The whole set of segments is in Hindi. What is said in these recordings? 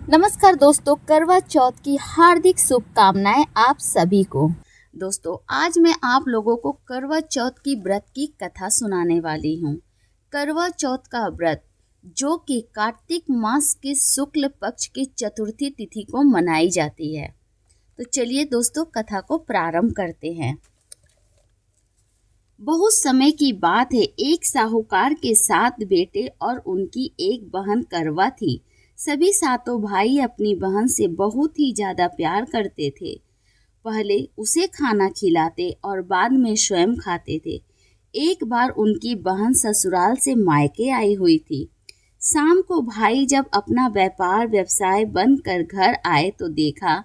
नमस्कार दोस्तों, करवा चौथ की हार्दिक शुभकामनाएं आप सभी को। दोस्तों, आज मैं आप लोगों को करवा चौथ की व्रत की कथा सुनाने वाली हूँ। करवा चौथ का व्रत जो कि कार्तिक मास के शुक्ल पक्ष की चतुर्थी तिथि को मनाई जाती है। तो चलिए दोस्तों, कथा को प्रारंभ करते हैं। बहुत समय की बात है, एक साहूकार के 7 बेटे और उनकी एक बहन करवा थी। सभी सातों भाई अपनी बहन से बहुत ही ज्यादा प्यार करते थे। पहले उसे खाना खिलाते और बाद में स्वयं खाते थे। एक बार उनकी बहन ससुराल से मायके आई हुई थी। शाम को भाई जब अपना व्यापार व्यवसाय बंद कर घर आए तो देखा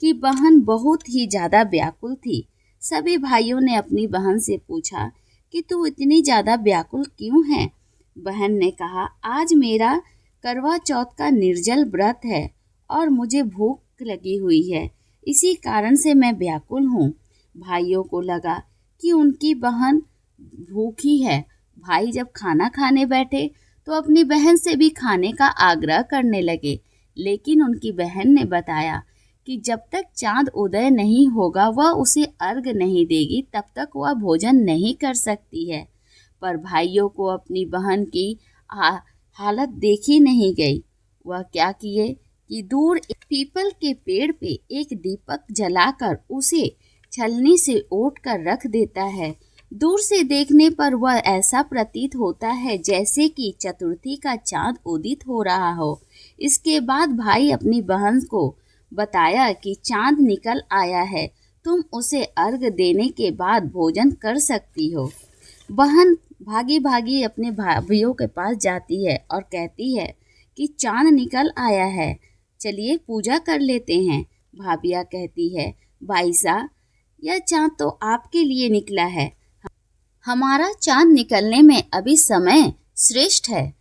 कि बहन बहुत ही ज्यादा व्याकुल थी। सभी भाइयों ने अपनी बहन से पूछा कि तू इतनी ज्यादा व्याकुल क्यों है। बहन ने कहा, आज मेरा करवा चौथ का निर्जल व्रत है और मुझे भूख लगी हुई है, इसी कारण से मैं व्याकुल हूँ। भाइयों को लगा कि उनकी बहन भूखी है। भाई जब खाना खाने बैठे तो अपनी बहन से भी खाने का आग्रह करने लगे, लेकिन उनकी बहन ने बताया कि जब तक चांद उदय नहीं होगा वह उसे अर्घ नहीं देगी, तब तक वह भोजन नहीं कर सकती है। पर भाइयों को अपनी बहन की हालत देखी नहीं गई। वह क्या किए कि दूर एक पीपल के पेड़ पे एक दीपक जलाकर उसे छलनी से ओट कर रख देता है। दूर से देखने पर वह ऐसा प्रतीत होता है जैसे कि चतुर्थी का चांद उदित हो रहा हो। इसके बाद भाई अपनी बहन को बताया कि चांद निकल आया है, तुम उसे अर्घ देने के बाद भोजन कर सकती हो। बहन भागी भागी अपने भाइयों के पास जाती है और कहती है कि चांद निकल आया है, चलिए पूजा कर लेते हैं। भाभिया कहती है, भाईसा, यह चांद तो आपके लिए निकला है, हमारा चांद निकलने में अभी समय श्रेष्ठ है।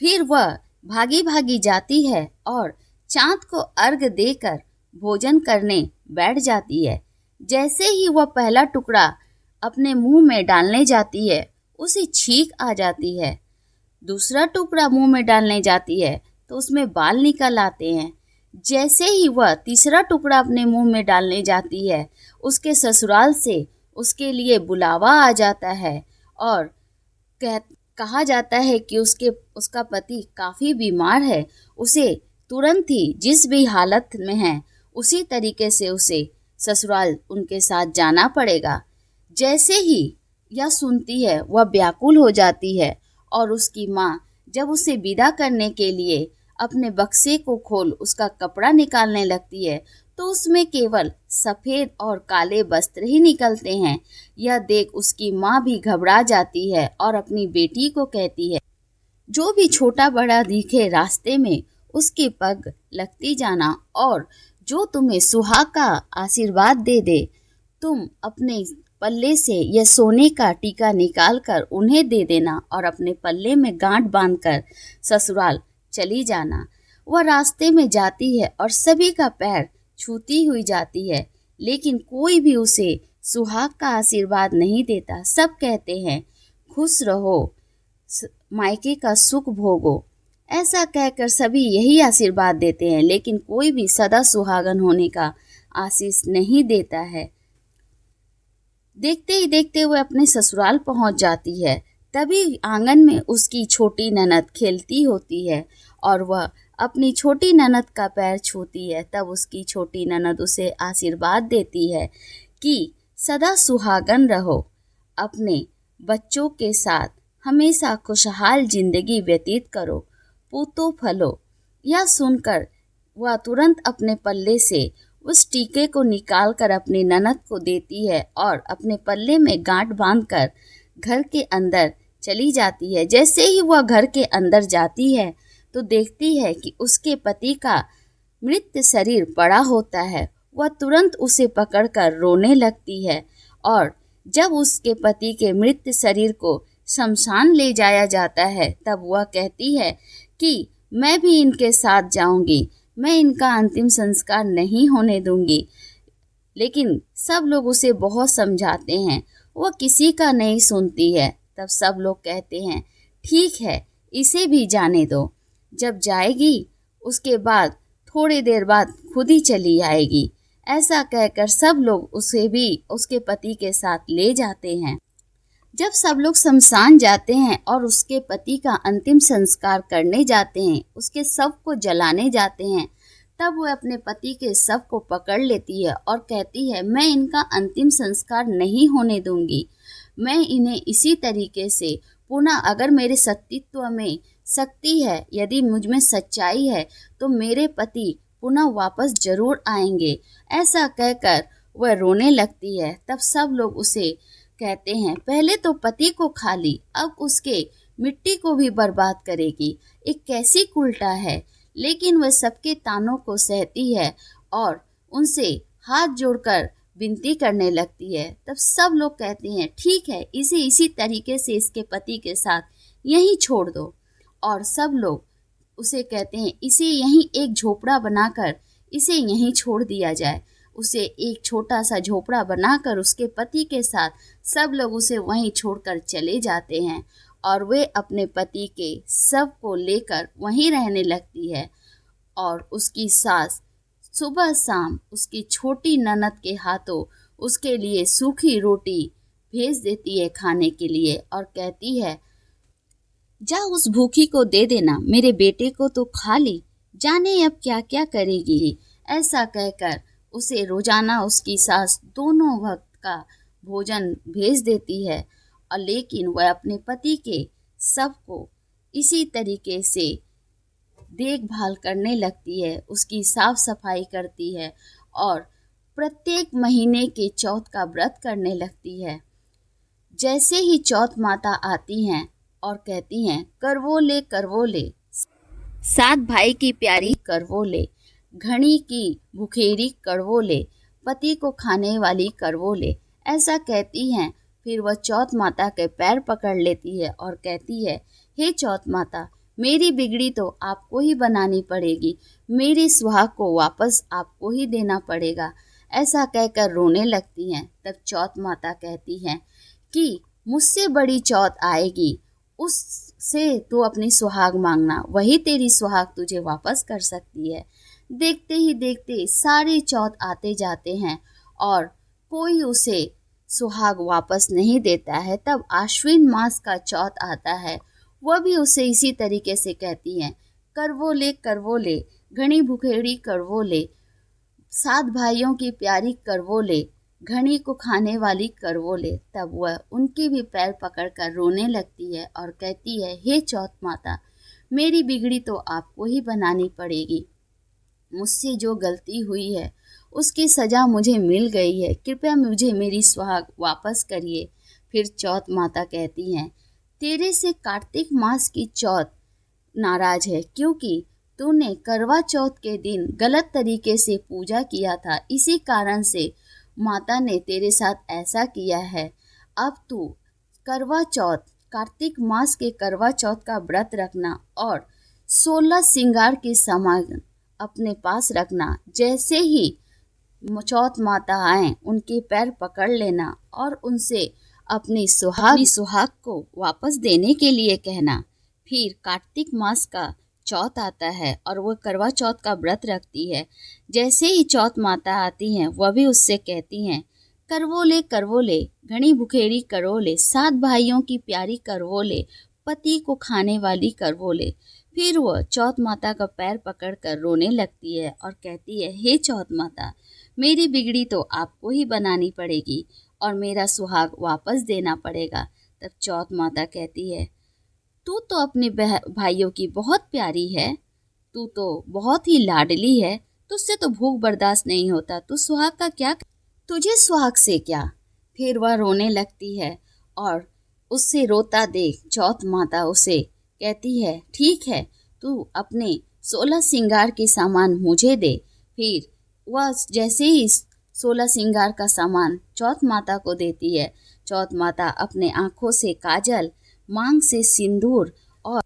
फिर वह भागी भागी जाती है और चांद को अर्घ देकर भोजन करने बैठ जाती है। जैसे ही वह पहला टुकड़ा अपने मुंह में डालने जाती है, उसे छींक आ जाती है। दूसरा टुकड़ा मुंह में डालने जाती है तो उसमें बाल निकल आते हैं। जैसे ही वह तीसरा टुकड़ा अपने मुंह में डालने जाती है, उसके ससुराल से उसके लिए बुलावा आ जाता है और कहा जाता है कि उसका पति काफ़ी बीमार है, उसे तुरंत ही जिस भी हालत में है उसी तरीके से उसे ससुराल उनके साथ जाना पड़ेगा। जैसे ही यह सुनती है वह व्याकुल हो जाती है और उसकी माँ जब उसे विदा करने के लिए अपने बक्से को खोल उसका कपड़ा निकालने लगती है तो उसमें केवल सफ़ेद और काले वस्त्र ही निकलते हैं। यह देख उसकी माँ भी घबरा जाती है और अपनी बेटी को कहती है, जो भी छोटा बड़ा दिखे रास्ते में उसके पग लगती जाना और जो तुम्हें सुहाग का आशीर्वाद दे दे, तुम अपने पल्ले से यह सोने का टीका निकाल कर उन्हें दे देना और अपने पल्ले में गांठ बांधकर ससुराल चली जाना। वह रास्ते में जाती है और सभी का पैर छूती हुई जाती है, लेकिन कोई भी उसे सुहाग का आशीर्वाद नहीं देता। सब कहते हैं, खुश रहो, मायके का सुख भोगो। ऐसा कहकर सभी यही आशीर्वाद देते हैं, लेकिन कोई भी सदा सुहागन होने का आशीष नहीं देता है। देखते ही देखते वह अपने ससुराल पहुंच जाती है। तभी आंगन में उसकी छोटी ननद खेलती होती है और वह अपनी छोटी ननद का पैर छूती है। तब उसकी छोटी ननद उसे आशीर्वाद देती है कि सदा सुहागन रहो, अपने बच्चों के साथ हमेशा खुशहाल जिंदगी व्यतीत करो, पूतो फलो। यह सुनकर वह तुरंत अपने पल्ले से उस टीके को निकालकर अपनी ननद को देती है और अपने पल्ले में गांठ बांधकर घर के अंदर चली जाती है। जैसे ही वह घर के अंदर जाती है तो देखती है कि उसके पति का मृत शरीर पड़ा होता है। वह तुरंत उसे पकड़कर रोने लगती है और जब उसके पति के मृत शरीर को शमशान ले जाया जाता है तब वह कहती है कि मैं भी इनके साथ जाऊंगी, मैं इनका अंतिम संस्कार नहीं होने दूंगी। लेकिन सब लोग उसे बहुत समझाते हैं, वह किसी का नहीं सुनती है। तब सब लोग कहते हैं, ठीक है, इसे भी जाने दो, जब जाएगी उसके बाद थोड़ी देर बाद खुद ही चली आएगी। ऐसा कहकर सब लोग उसे भी उसके पति के साथ ले जाते हैं। जब सब लोग शमशान जाते हैं और उसके पति का अंतिम संस्कार करने जाते हैं, उसके शव को जलाने जाते हैं, तब वह अपने पति के शव को पकड़ लेती है और कहती है, मैं इनका अंतिम संस्कार नहीं होने दूंगी। मैं इन्हें इसी तरीके से पुनः, अगर मेरे सतीत्व में शक्ति है, यदि मुझ में सच्चाई है, तो मेरे पति पुनः वापस जरूर आएंगे। ऐसा कहकर वह रोने लगती है। तब सब लोग उसे कहते हैं, पहले तो पति को खा ली, अब उसके मिट्टी को भी बर्बाद करेगी। एक कैसी उल्टा है। लेकिन वह सबके तानों को सहती है और उनसे हाथ जोड़कर विनती करने लगती है। तब सब लोग कहते हैं, ठीक है, इसे इसी तरीके से इसके पति के साथ यहीं छोड़ दो। और सब लोग उसे कहते हैं, इसे यहीं एक झोपड़ा बनाकर इसे यहीं छोड़ दिया जाए। उसे एक छोटा सा झोपड़ा बनाकर उसके पति के साथ सब लोग उसे वहीं छोड़कर चले जाते हैं और वे अपने पति के शव को लेकर वहीं रहने लगती है। और उसकी सास सुबह शाम उसकी छोटी ननद के हाथों उसके लिए सूखी रोटी भेज देती है खाने के लिए और कहती है, जा उस भूखी को दे देना, मेरे बेटे को तो खा ली, जाने अब क्या क्या करेगी। ऐसा कहकर उसे रोजाना उसकी सास दोनों वक्त का भोजन भेज देती है। और लेकिन वह अपने पति के शव को इसी तरीके से देखभाल करने लगती है, उसकी साफ सफाई करती है और प्रत्येक महीने के चौथ का व्रत करने लगती है। जैसे ही चौथ माता आती हैं और कहती हैं, करवोले करवोले, सात भाई की प्यारी करवोले, घड़ी की भुखेरी करवोले, पति को खाने वाली करवोले, ऐसा कहती हैं। फिर वह चौथ माता के पैर पकड़ लेती है और कहती है, हे चौथ माता, मेरी बिगड़ी तो आपको ही बनानी पड़ेगी, मेरे सुहाग को वापस आपको ही देना पड़ेगा। ऐसा कहकर रोने लगती हैं। तब चौथ माता कहती हैं कि मुझसे बड़ी चौथ आएगी, उससे तू अपनी सुहाग मांगना, वही तेरी सुहाग तुझे वापस कर सकती है। देखते ही देखते सारे चौथ आते जाते हैं और कोई उसे सुहाग वापस नहीं देता है। तब आश्विन मास का चौथ आता है, वह भी उसे इसी तरीके से कहती हैं, करवोले करवोले, घनी भुखेड़ी करवोले, सात भाइयों की प्यारी करवोले, घड़ी को खाने वाली करवोले। तब वह उनके भी पैर पकड़कर रोने लगती है और कहती है, हे चौथ माता, मेरी बिगड़ी तो आपको ही बनानी पड़ेगी, मुझसे जो गलती हुई है उसकी सज़ा मुझे मिल गई है, कृपया मुझे मेरी सुहाग वापस करिए। फिर चौथ माता कहती हैं, तेरे से कार्तिक मास की चौथ नाराज है, क्योंकि तूने करवा चौथ के दिन गलत तरीके से पूजा किया था, इसी कारण से माता ने तेरे साथ ऐसा किया है। अब तू करवा चौथ, कार्तिक मास के करवा चौथ का व्रत रखना और 16 श्रृंगार के सामान अपने पास रखना। जैसे ही चौथ माता आए, उनके पैर पकड़ लेना और उनसे अपनी सुहाग को वापस देने के लिए कहना। फिर कार्तिक मास का चौथ आता है और वह करवा चौथ का व्रत रखती है। जैसे ही चौथ माता आती हैं, वह भी उससे कहती हैं, करवोले करवोले, घनी भुखेड़ी करवोले, सात भाइयों की प्यारी करवोले, पति को खाने वाली करवोले। फिर वह चौथ माता का पैर पकड़कर रोने लगती है और कहती है, हे चौथ माता, मेरी बिगड़ी तो आपको ही बनानी पड़ेगी और मेरा सुहाग वापस देना पड़ेगा। तब चौथ माता कहती है, तू तो अपने भाइयों की बहुत प्यारी है, तू तो बहुत ही लाडली है, तुझसे तो भूख बर्दाश्त नहीं होता, तू सुहाग का क्या, तुझे सुहाग से क्या। फिर वह रोने लगती है और उससे रोता देख चौथ माता उसे कहती है, ठीक है, तू अपने 16 श्रृंगार के सामान मुझे दे। फिर वह जैसे ही 16 श्रृंगार का सामान चौथ माता को देती है, चौथ माता अपने आँखों से काजल, मांग से सिंदूर और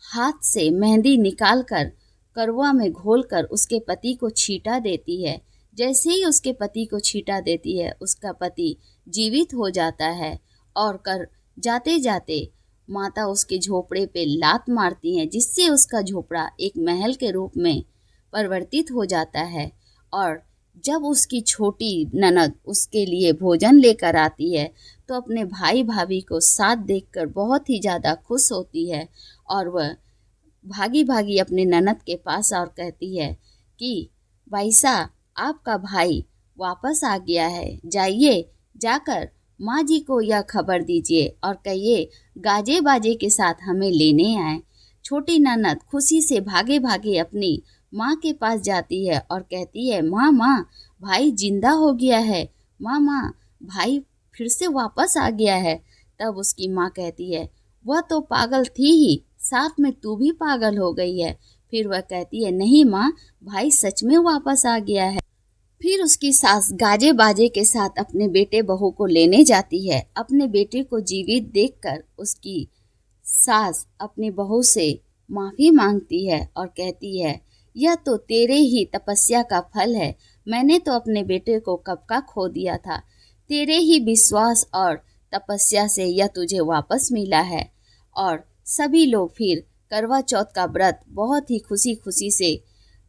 हाथ से मेहंदी निकालकर करवा में घोलकर उसके पति को छींटा देती है। जैसे ही उसके पति को छींटा देती है, उसका पति जीवित हो जाता है और कर जाते जाते माता उसके झोपड़े पे लात मारती हैं, जिससे उसका झोपड़ा एक महल के रूप में परिवर्तित हो जाता है। और जब उसकी छोटी ननद उसके लिए भोजन लेकर आती है तो अपने भाई भाभी को साथ देखकर बहुत ही ज़्यादा खुश होती है और वह भागी भागी अपने ननद के पास और कहती है कि भाईसा, आपका भाई वापस आ गया है, जाइए जाकर माँ जी को यह खबर दीजिए और कहिए गाजे बाजे के साथ हमें लेने आए। छोटी ननद खुशी से भागे भागे अपनी माँ के पास जाती है और कहती है, माँ माँ, भाई जिंदा हो गया है, माँ माँ, भाई फिर से वापस आ गया है। तब उसकी माँ कहती है, वह तो पागल थी ही, साथ में तू भी पागल हो गई है। फिर वह कहती है, नहीं माँ, भाई सच में वापस आ गया है। फिर उसकी सास गाजे बाजे के साथ अपने बेटे बहू को लेने जाती है। अपने बेटे को जीवित देखकर उसकी सास अपनी बहू से माफ़ी मांगती है और कहती है, यह तो तेरे ही तपस्या का फल है, मैंने तो अपने बेटे को कब का खो दिया था, तेरे ही विश्वास और तपस्या से यह तुझे वापस मिला है। और सभी लोग फिर करवा चौथ का व्रत बहुत ही खुशी खुशी से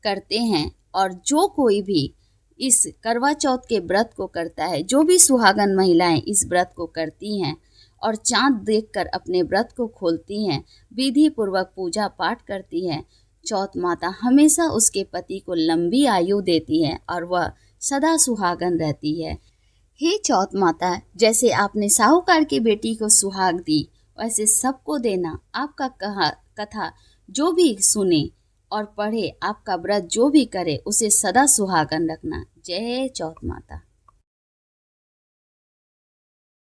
करते हैं। और जो कोई भी इस करवा चौथ के व्रत को करता है, जो भी सुहागन महिलाएं इस व्रत को करती हैं और चाँद देखकर अपने व्रत को खोलती हैं, विधि पूर्वक पूजा पाठ करती हैं, चौथ माता हमेशा उसके पति को लंबी आयु देती है और वह सदा सुहागन रहती है। हे चौथ माता, जैसे आपने साहूकार की बेटी को सुहाग दी, वैसे सबको देना। आपका कथा जो भी सुने और पढ़े, आपका व्रत जो भी करे, उसे सदा सुहागन रखना। जय चौथ माता।